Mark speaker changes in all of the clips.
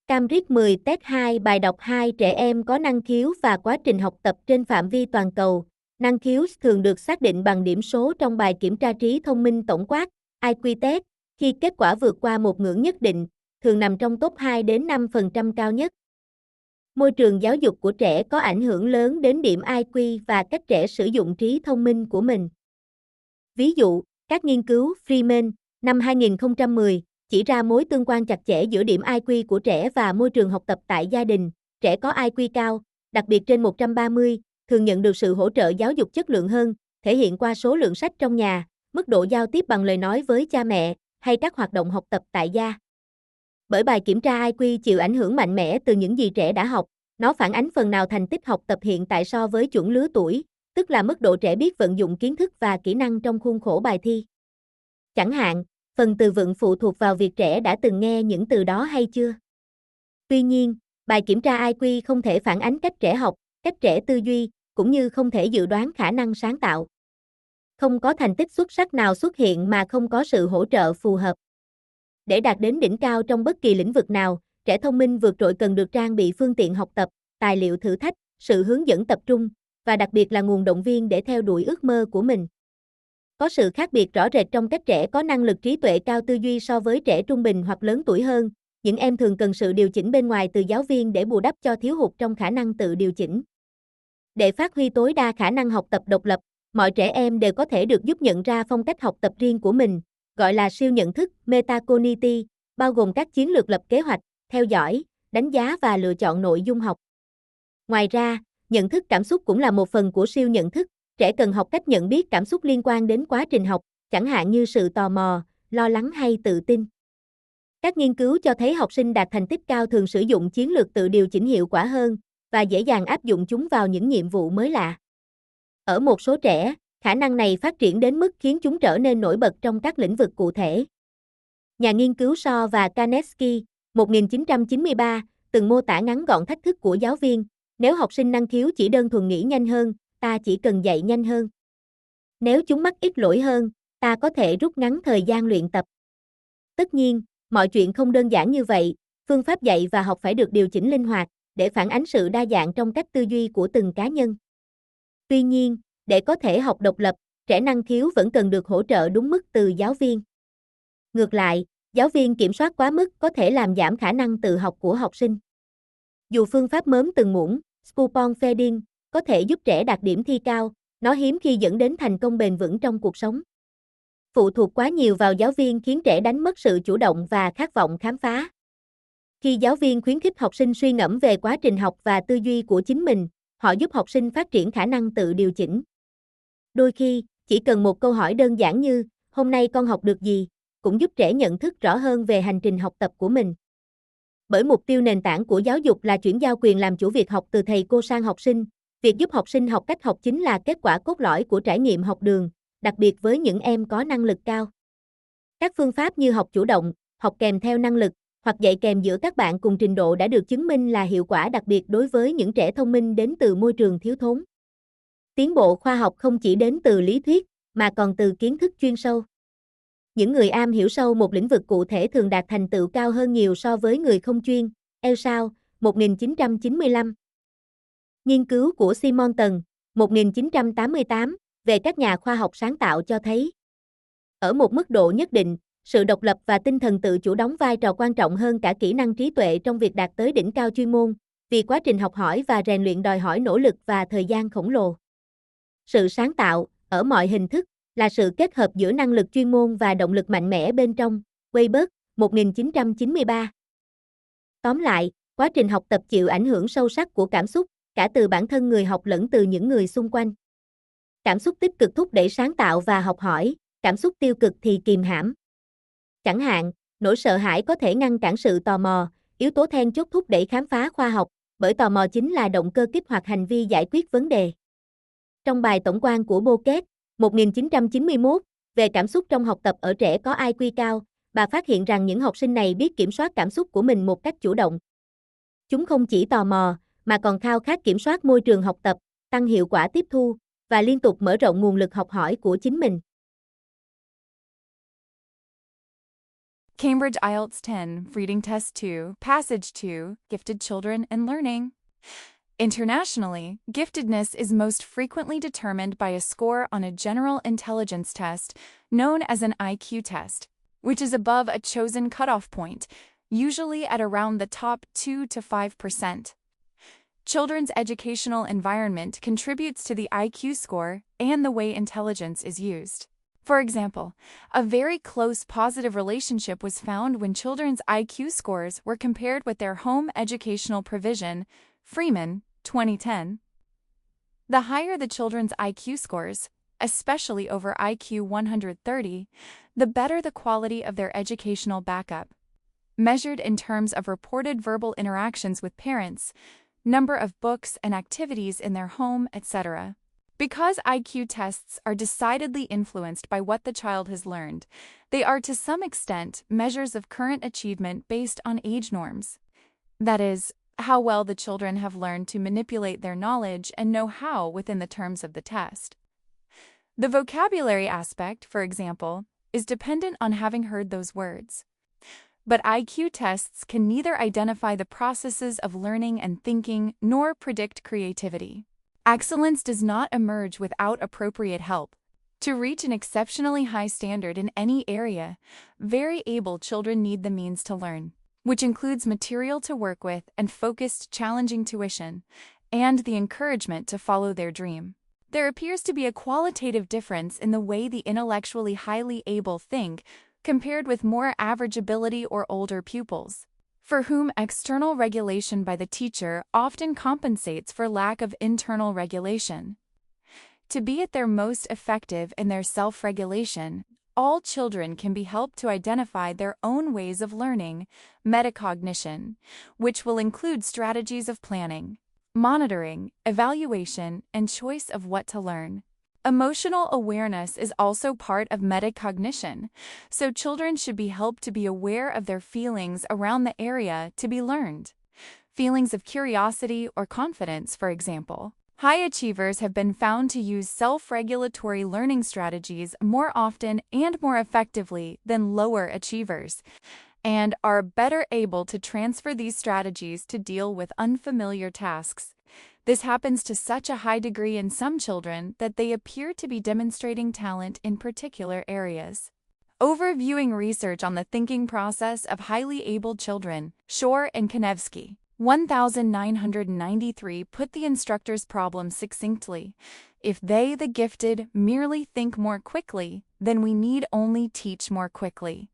Speaker 1: Cambridge 10 Test 2 Bài đọc 2 Trẻ em có năng khiếu và quá trình học tập trên phạm vi toàn cầu. Năng khiếu thường được xác định bằng điểm số trong bài kiểm tra trí thông minh tổng quát, IQ test, khi kết quả vượt qua một ngưỡng nhất định, thường nằm trong top 2 đến 5% cao nhất. Môi trường giáo dục của trẻ có ảnh hưởng lớn đến điểm IQ và cách trẻ sử dụng trí thông minh của mình. Ví dụ, các nghiên cứu Freeman, năm 2010, chỉ ra mối tương quan chặt chẽ giữa điểm IQ của trẻ và môi trường học tập tại gia đình. Trẻ có IQ cao, đặc biệt trên 130, thường nhận được sự hỗ trợ giáo dục chất lượng hơn, thể hiện qua số lượng sách trong nhà, mức độ giao tiếp bằng lời nói với cha mẹ, hay các hoạt động học tập tại gia. Bởi bài kiểm tra IQ chịu ảnh hưởng mạnh mẽ từ những gì trẻ đã học, nó phản ánh phần nào thành tích học tập hiện tại so với chuẩn lứa tuổi, tức là mức độ trẻ biết vận dụng kiến thức và kỹ năng trong khuôn khổ bài thi. Chẳng hạn, phần từ vựng phụ thuộc vào việc trẻ đã từng nghe những từ đó hay chưa. Tuy nhiên, bài kiểm tra IQ không thể phản ánh cách trẻ học, cách trẻ tư duy, cũng như không thể dự đoán khả năng sáng tạo. Không có thành tích xuất sắc nào xuất hiện mà không có sự hỗ trợ phù hợp. Để đạt đến đỉnh cao trong bất kỳ lĩnh vực nào, trẻ thông minh vượt trội cần được trang bị phương tiện học tập, tài liệu thử thách, sự hướng dẫn tập trung, và đặc biệt là nguồn động viên để theo đuổi ước mơ của mình. Có sự khác biệt rõ rệt trong cách trẻ có năng lực trí tuệ cao tư duy so với trẻ trung bình hoặc lớn tuổi hơn. Những em thường cần sự điều chỉnh bên ngoài từ giáo viên để bù đắp cho thiếu hụt trong khả năng tự điều chỉnh. Để phát huy tối đa khả năng học tập độc lập, mọi trẻ em đều có thể được giúp nhận ra phong cách học tập riêng của mình, gọi là siêu nhận thức, metacognitive, bao gồm các chiến lược lập kế hoạch, theo dõi, đánh giá và lựa chọn nội dung học. Ngoài ra, nhận thức cảm xúc cũng là một phần của siêu nhận thức. Trẻ cần học cách nhận biết cảm xúc liên quan đến quá trình học, chẳng hạn như sự tò mò, lo lắng hay tự tin. Các nghiên cứu cho thấy học sinh đạt thành tích cao thường sử dụng chiến lược tự điều chỉnh hiệu quả hơn và dễ dàng áp dụng chúng vào những nhiệm vụ mới lạ. Ở một số trẻ, khả năng này phát triển đến mức khiến chúng trở nên nổi bật trong các lĩnh vực cụ thể. Nhà nghiên cứu So và Kaneski, 1993, từng mô tả ngắn gọn thách thức của giáo viên: nếu học sinh năng khiếu chỉ đơn thuần nghĩ nhanh hơn, ta chỉ cần dạy nhanh hơn. Nếu chúng mắc ít lỗi hơn, ta có thể rút ngắn thời gian luyện tập. Tất nhiên, mọi chuyện không đơn giản như vậy, phương pháp dạy và học phải được điều chỉnh linh hoạt, để phản ánh sự đa dạng trong cách tư duy của từng cá nhân. Tuy nhiên, để có thể học độc lập, trẻ năng khiếu vẫn cần được hỗ trợ đúng mức từ giáo viên. Ngược lại, giáo viên kiểm soát quá mức có thể làm giảm khả năng tự học của học sinh. Dù phương pháp mớm từng muỗng, spoon feeding, có thể giúp trẻ đạt điểm thi cao, nó hiếm khi dẫn đến thành công bền vững trong cuộc sống. Phụ thuộc quá nhiều vào giáo viên khiến trẻ đánh mất sự chủ động và khát vọng khám phá. Khi giáo viên khuyến khích học sinh suy ngẫm về quá trình học và tư duy của chính mình, họ giúp học sinh phát triển khả năng tự điều chỉnh. Đôi khi, chỉ cần một câu hỏi đơn giản như "Hôm nay con học được gì?" cũng giúp trẻ nhận thức rõ hơn về hành trình học tập của mình. Bởi mục tiêu nền tảng của giáo dục là chuyển giao quyền làm chủ việc học từ thầy cô sang học sinh, việc giúp học sinh học cách học chính là kết quả cốt lõi của trải nghiệm học đường, đặc biệt với những em có năng lực cao. Các phương pháp như học chủ động, học kèm theo năng lực, hoặc dạy kèm giữa các bạn cùng trình độ đã được chứng minh là hiệu quả đặc biệt đối với những trẻ thông minh đến từ môi trường thiếu thốn. Tiến bộ khoa học không chỉ đến từ lý thuyết, mà còn từ kiến thức chuyên sâu. Những người am hiểu sâu một lĩnh vực cụ thể thường đạt thành tựu cao hơn nhiều so với người không chuyên. Elsau, 1995. Nghiên cứu của Simonton, 1988, về các nhà khoa học sáng tạo cho thấy, ở một mức độ nhất định, sự độc lập và tinh thần tự chủ đóng vai trò quan trọng hơn cả kỹ năng trí tuệ trong việc đạt tới đỉnh cao chuyên môn, vì quá trình học hỏi và rèn luyện đòi hỏi nỗ lực và thời gian khổng lồ. Sự sáng tạo, ở mọi hình thức, là sự kết hợp giữa năng lực chuyên môn và động lực mạnh mẽ bên trong. Weber, 1993. Tóm lại, quá trình học tập chịu ảnh hưởng sâu sắc của cảm xúc, cả từ bản thân người học lẫn từ những người xung quanh. Cảm xúc tích cực thúc đẩy sáng tạo và học hỏi, cảm xúc tiêu cực thì kìm hãm. Chẳng hạn, nỗi sợ hãi có thể ngăn cản sự tò mò, yếu tố then chốt thúc đẩy khám phá khoa học, bởi tò mò chính là động cơ kích hoạt hành vi giải quyết vấn đề. Trong bài tổng quan của Bocket, 1991, về cảm xúc trong học tập ở trẻ có IQ cao, bà phát hiện rằng những học sinh này biết kiểm soát cảm xúc của mình một cách chủ động. Chúng không chỉ tò mò, mà còn khao khát kiểm soát môi trường học tập, tăng hiệu quả tiếp thu, và liên tục mở rộng nguồn lực học hỏi của chính mình.
Speaker 2: Cambridge IELTS 10, Reading Test 2, Passage 2, Gifted Children and Learning. Internationally, giftedness is most frequently determined by a score on a general intelligence test known as an IQ test, which is above a chosen cutoff point, usually at around the top 2 to 5%. Children's educational environment contributes to the IQ score and the way intelligence is used. For example, a very close positive relationship was found when children's IQ scores were compared with their home educational provision, Freeman, 2010. The higher the children's IQ scores, especially over IQ 130, the better the quality of their educational backup, measured in terms of reported verbal interactions with parents, number of books and activities in their home, etc. Because IQ tests are decidedly influenced by what the child has learned, they are to some extent measures of current achievement based on age norms. That is, how well the children have learned to manipulate their knowledge and know-how within the terms of the test. The vocabulary aspect, for example, is dependent on having heard those words. But IQ tests can neither identify the processes of learning and thinking nor predict creativity. Excellence does not emerge without appropriate help. To reach an exceptionally high standard in any area, very able children need the means to learn, which includes material to work with and focused, challenging tuition, and the encouragement to follow their dream. There appears to be a qualitative difference in the way the intellectually highly able think compared with more average ability or older pupils, for whom external regulation by the teacher often compensates for lack of internal regulation. To be at their most effective in their self-regulation, all children can be helped to identify their own ways of learning, metacognition, which will include strategies of planning, monitoring, evaluation, and choice of what to learn. Emotional awareness is also part of metacognition, so children should be helped to be aware of their feelings around the area to be learned. Feelings of curiosity or confidence, for example. High achievers have been found to use self-regulatory learning strategies more often and more effectively than lower achievers, and are better able to transfer these strategies to deal with unfamiliar tasks. This happens to such a high degree in some children that they appear to be demonstrating talent in particular areas. Overviewing research on the thinking process of highly able children, Shore and Konevsky, 1993, put the instructor's problem succinctly. If they, the gifted, merely think more quickly, then we need only teach more quickly.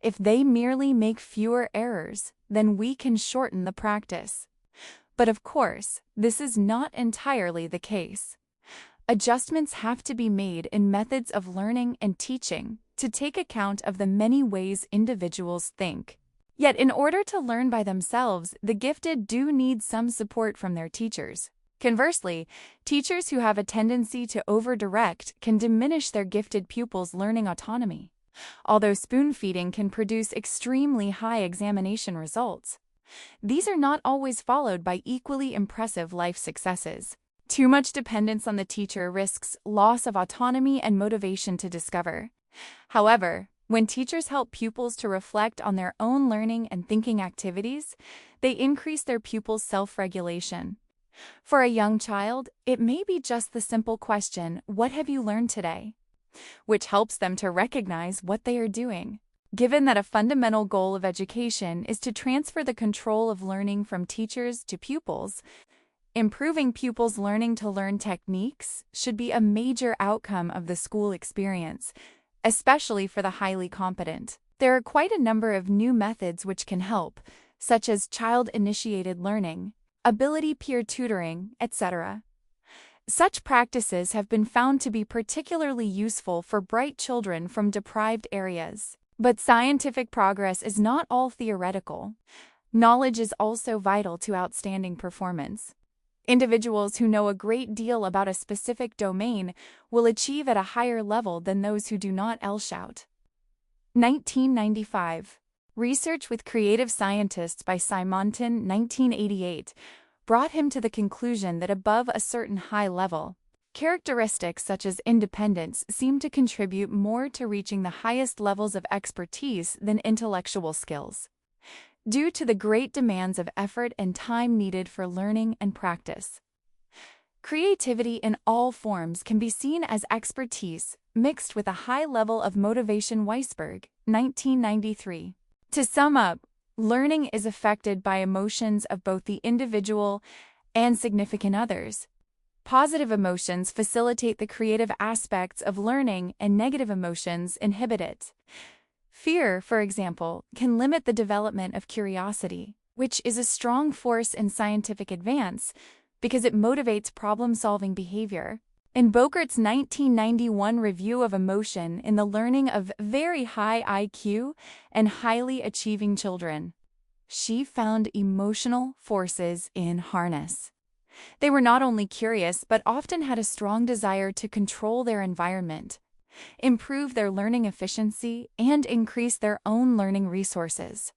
Speaker 2: If they merely make fewer errors, then we can shorten the practice. But of course, this is not entirely the case. Adjustments have to be made in methods of learning and teaching to take account of the many ways individuals think. Yet in order to learn by themselves, the gifted do need some support from their teachers. Conversely, teachers who have a tendency to over-direct can diminish their gifted pupils' learning autonomy, although spoon-feeding can produce extremely high examination results. These are not always followed by equally impressive life successes. Too much dependence on the teacher risks loss of autonomy and motivation to discover. However, when teachers help pupils to reflect on their own learning and thinking activities, they increase their pupils' self-regulation. For a young child, it may be just the simple question, "What have you learned today?" which helps them to recognize what they are doing. Given that a fundamental goal of education is to transfer the control of learning from teachers to pupils, improving pupils' learning to learn techniques should be a major outcome of the school experience, especially for the highly competent. There are quite a number of new methods which can help, such as child-initiated learning, ability peer tutoring, etc. Such practices have been found to be particularly useful for bright children from deprived areas. But scientific progress is not all theoretical. Knowledge is also vital to outstanding performance. Individuals who know a great deal about a specific domain will achieve at a higher level than those who do not. Elshout. 1995. Research with creative scientists by Simonton, 1988, brought him to the conclusion that above a certain high level, Characteristics such as independence seem to contribute more to reaching the highest levels of expertise than intellectual skills, due to the great demands of effort and time needed for learning and practice. Creativity in all forms can be seen as expertise mixed with a high level of motivation. Weisberg, 1993. To sum up, learning is affected by emotions of both the individual and significant others. Positive emotions facilitate the creative aspects of learning, and negative emotions inhibit it. Fear, for example, can limit the development of curiosity, which is a strong force in scientific advance because it motivates problem-solving behavior. In Bokert's 1991 review of emotion in the learning of very high IQ and highly achieving children, she found emotional forces in harness. They were not only curious, but often had a strong desire to control their environment, improve their learning efficiency, and increase their own learning resources.